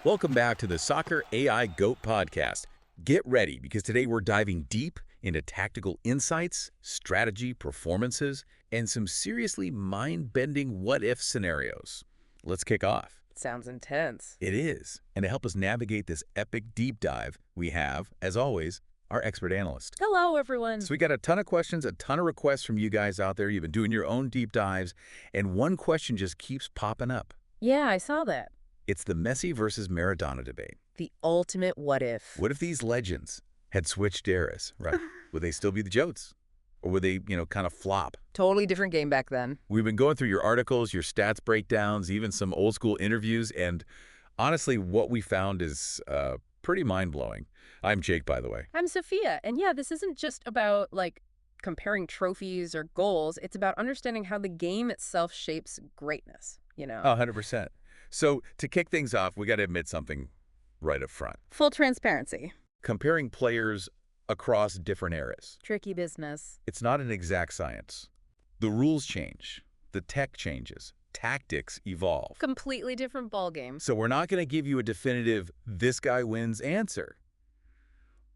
Welcome back to the Soccer AI GOAT podcast. Get ready because today we're diving deep into tactical insights, strategy, performances, and some seriously mind-bending what-if scenarios. Let's kick off. Sounds intense. It is. And to help us navigate this epic deep dive, we have, as always, our expert analyst. Hello, everyone. So we got a ton of questions, a ton of requests from you guys out there. You've been doing your own deep dives, and one question just keeps popping up. Yeah, I saw that. It's the Messi versus Maradona debate. The ultimate what if. What if these legends had switched eras, right? Would they still be the GOATs? Or would they, kind of flop? Totally different game back then. We've been going through your articles, your stats breakdowns, even some old school interviews, and honestly, what we found is pretty mind-blowing. I'm Jake, by the way. I'm Sophia, and yeah, this isn't just about, comparing trophies or goals. It's about understanding how the game itself shapes greatness, Oh, 100%. So to kick things off, we got to admit something right up front. Full transparency. Comparing players across different eras. Tricky business. It's not an exact science. The rules change. The tech changes. Tactics evolve. Completely different ballgame. So we're not going to give you a definitive, this guy wins answer.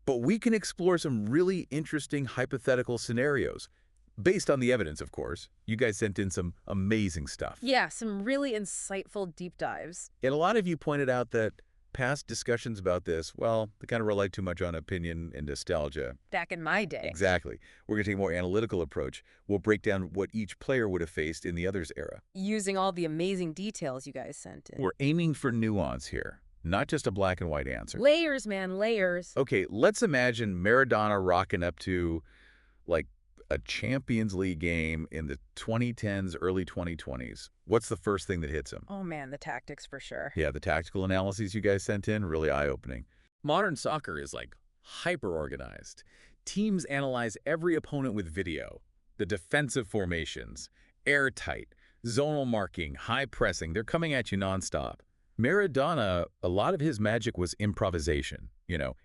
But we can explore some really interesting hypothetical scenarios. Based on the evidence, of course. You guys sent in some amazing stuff. Yeah, some really insightful deep dives. And a lot of you pointed out that past discussions about this, well, they kind of rely too much on opinion and nostalgia. Back in my day. Exactly. We're going to take a more analytical approach. We'll break down what each player would have faced in the other's era. Using all the amazing details you guys sent in. We're aiming for nuance here, not just a black and white answer. Layers, man, layers. Okay, let's imagine Maradona rocking up to, a Champions League game in the 2010s, early 2020s. What's the first thing that hits him? Oh, man, the tactics for sure. Yeah, the tactical analyses you guys sent in, really eye-opening. Modern soccer is hyper-organized. Teams analyze every opponent with video. The defensive formations, airtight, zonal marking, high pressing, they're coming at you nonstop. Maradona, a lot of his magic was improvisation,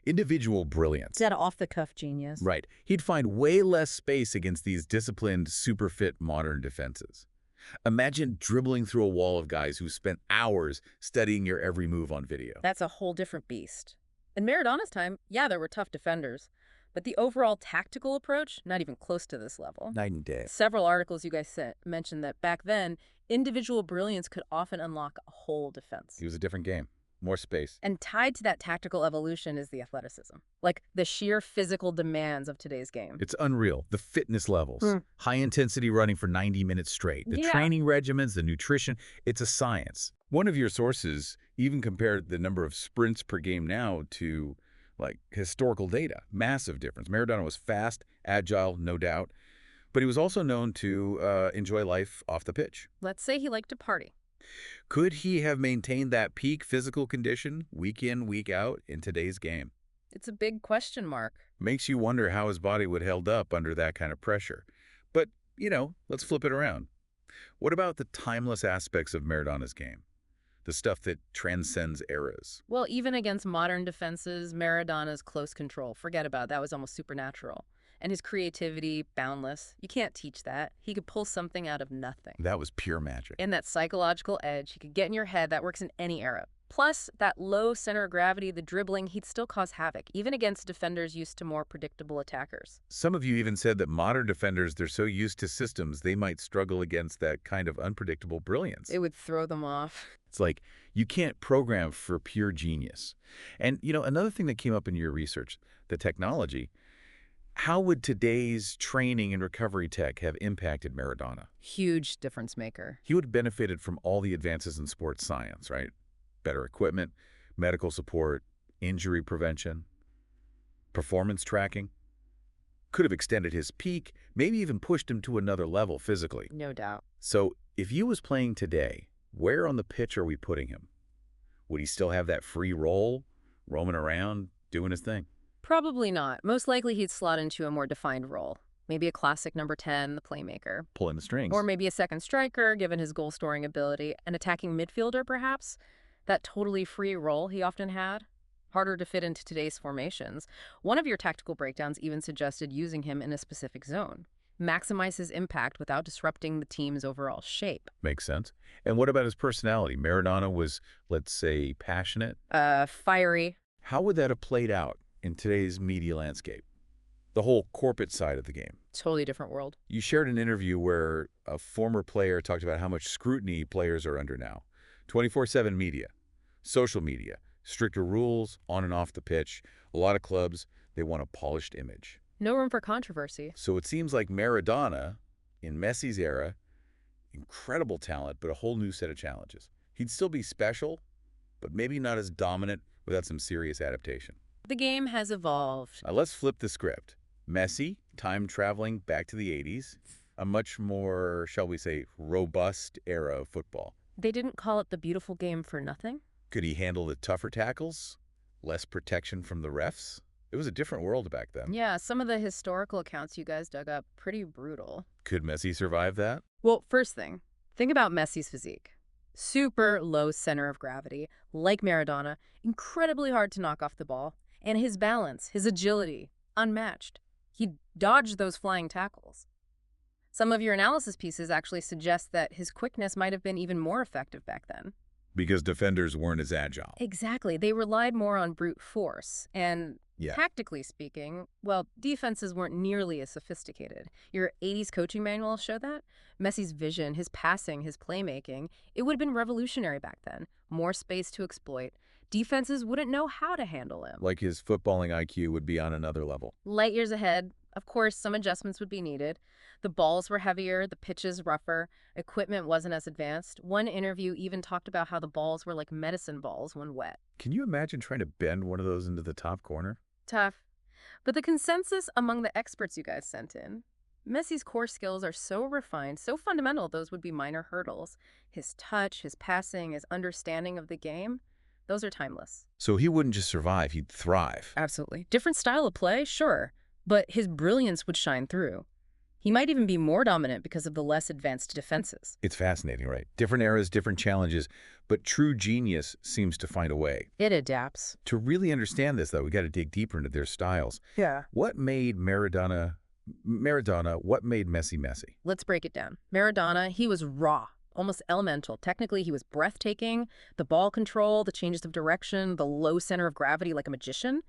individual brilliance. That off-the-cuff genius. Right. He'd find way less space against these disciplined, super fit modern defenses. Imagine dribbling through a wall of guys who spent hours studying your every move on video. That's a whole different beast. In Maradona's time, yeah, there were tough defenders, but the overall tactical approach, not even close to this level. Night and day. Several articles you guys mentioned that back then, individual brilliance could often unlock a whole defense. It was a different game. More space. And tied to that tactical evolution is the athleticism, the sheer physical demands of today's game. It's unreal. The fitness levels. High-intensity running for 90 minutes straight. The training regimens, the nutrition. It's a science. One of your sources even compared the number of sprints per game now to, historical data. Massive difference. Maradona was fast, agile, no doubt. But he was also known to enjoy life off the pitch. Let's say he liked to party. Could he have maintained that peak physical condition week in, week out in today's game? It's a big question mark. Makes you wonder how his body would held up under that kind of pressure. But, let's flip it around. What about the timeless aspects of Maradona's game? The stuff that transcends eras. Well, even against modern defenses, Maradona's close control, forget about it, that was almost supernatural. And his creativity, boundless. You can't teach that. He could pull something out of nothing. That was pure magic. And that psychological edge, he could get in your head, that works in any era. Plus, that low center of gravity, the dribbling, he'd still cause havoc, even against defenders used to more predictable attackers. Some of you even said that modern defenders, they're so used to systems, they might struggle against that kind of unpredictable brilliance. It would throw them off. It's you can't program for pure genius. And, another thing that came up in your research, the technology. How would today's training and recovery tech have impacted Maradona? Huge difference maker. He would have benefited from all the advances in sports science, right? Better equipment, medical support, injury prevention, performance tracking. Could have extended his peak, maybe even pushed him to another level physically. No doubt. So if he was playing today, where on the pitch are we putting him? Would he still have that free role, roaming around, doing his thing? Probably not. Most likely he'd slot into a more defined role. Maybe a classic number 10, the playmaker. Pulling the strings. Or maybe a second striker, given his goal-scoring ability. An attacking midfielder, perhaps? That totally free role he often had? Harder to fit into today's formations. One of your tactical breakdowns even suggested using him in a specific zone. maximize his impact without disrupting the team's overall shape. Makes sense. And what about his personality? Maradona was, let's say, passionate. Fiery. How would that have played out in today's media landscape? The whole corporate side of the game. Totally different world. You shared an interview where a former player talked about how much scrutiny players are under now. 24/7 media, social media, stricter rules on and off the pitch. A lot of clubs, they want a polished image. No room for controversy. So it seems like Maradona, in Messi's era, incredible talent, but a whole new set of challenges. He'd still be special, but maybe not as dominant without some serious adaptation. The game has evolved. Now let's flip the script. Messi, time traveling back to the 80s, a much more, shall we say, robust era of football. They didn't call it the beautiful game for nothing. Could he handle the tougher tackles? Less protection from the refs? It was a different world back then. Yeah, some of the historical accounts you guys dug up, pretty brutal. Could Messi survive that? Well, first thing, think about Messi's physique. Super low center of gravity, like Maradona, incredibly hard to knock off the ball. And his balance, his agility, unmatched. He dodged those flying tackles. Some of your analysis pieces actually suggest that his quickness might have been even more effective back then. Because defenders weren't as agile. Exactly. They relied more on brute force. And Yeah. tactically speaking, well, defenses weren't nearly as sophisticated. Your 80s coaching manual show that. Messi's vision, his passing, his playmaking, it would have been revolutionary back then. More space to exploit. Defenses wouldn't know how to handle him. Like his footballing IQ would be on another level. Light years ahead, of course, some adjustments would be needed. The balls were heavier, the pitches rougher, equipment wasn't as advanced. One interview even talked about how the balls were like medicine balls when wet. Can you imagine trying to bend one of those into the top corner? Tough. But the consensus among the experts you guys sent in, Messi's core skills are so refined, so fundamental, those would be minor hurdles. His touch, his passing, his understanding of the game, those are timeless. So he wouldn't just survive, he'd thrive. Absolutely. Different style of play, sure, but his brilliance would shine through. He might even be more dominant because of the less advanced defenses. It's fascinating, right? Different eras, different challenges, but true genius seems to find a way. It adapts. To really understand this, though, we got to dig deeper into their styles. Yeah. What made Maradona, what made Messi Messi? Let's break it down. Maradona, he was raw, almost elemental. Technically, he was breathtaking. The ball control, the changes of direction, the low center of gravity like a magician.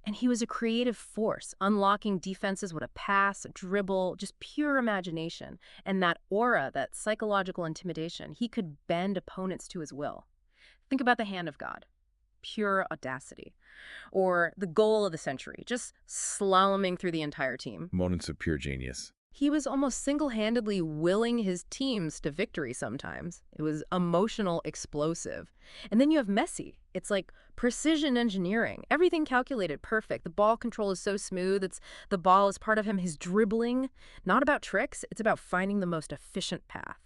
And he was a creative force, unlocking defenses with a pass, a dribble, just pure imagination. And that aura, that psychological intimidation, he could bend opponents to his will. Think about the hand of God, pure audacity. Or the goal of the century, just slaloming through the entire team. Moments of pure genius. He was almost single-handedly willing his teams to victory sometimes. It was emotional, explosive. And then you have Messi. It's like precision engineering. Everything calculated perfect. The ball control is so smooth. The ball is part of him. His dribbling, not about tricks. It's about finding the most efficient path.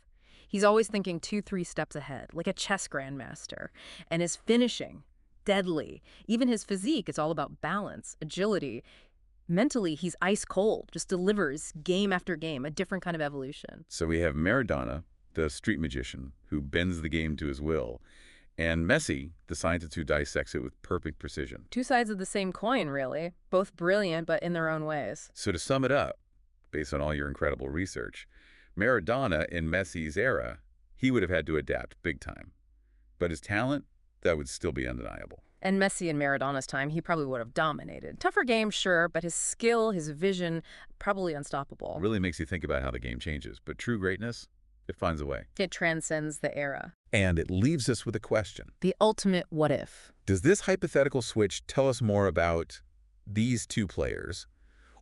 He's always thinking 2-3 steps ahead, like a chess grandmaster. And his finishing, deadly. Even his physique, it's all about balance, agility. Mentally, he's ice cold, just delivers game after game, a different kind of evolution. So we have Maradona, the street magician, who bends the game to his will, and Messi, the scientist who dissects it with perfect precision. Two sides of the same coin, really. Both brilliant, but in their own ways. So to sum it up, based on all your incredible research, Maradona in Messi's era, he would have had to adapt big time. But his talent, that would still be undeniable. And Messi in Maradona's time, he probably would have dominated. Tougher game, sure, but his skill, his vision, probably unstoppable. Really makes you think about how the game changes. But true greatness, it finds a way. It transcends the era. And it leaves us with a question. The ultimate what if. Does this hypothetical switch tell us more about these two players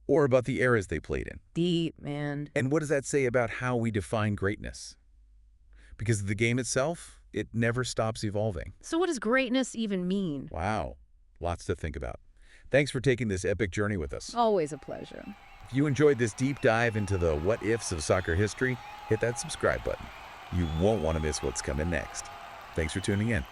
or about the eras they played in? Deep, man. And what does that say about how we define greatness? Because the game itself, it never stops evolving. So what does greatness even mean? Wow, lots to think about. Thanks for taking this epic journey with us. Always a pleasure. If you enjoyed this deep dive into the what-ifs of soccer history, hit that subscribe button. You won't want to miss what's coming next. Thanks for tuning in.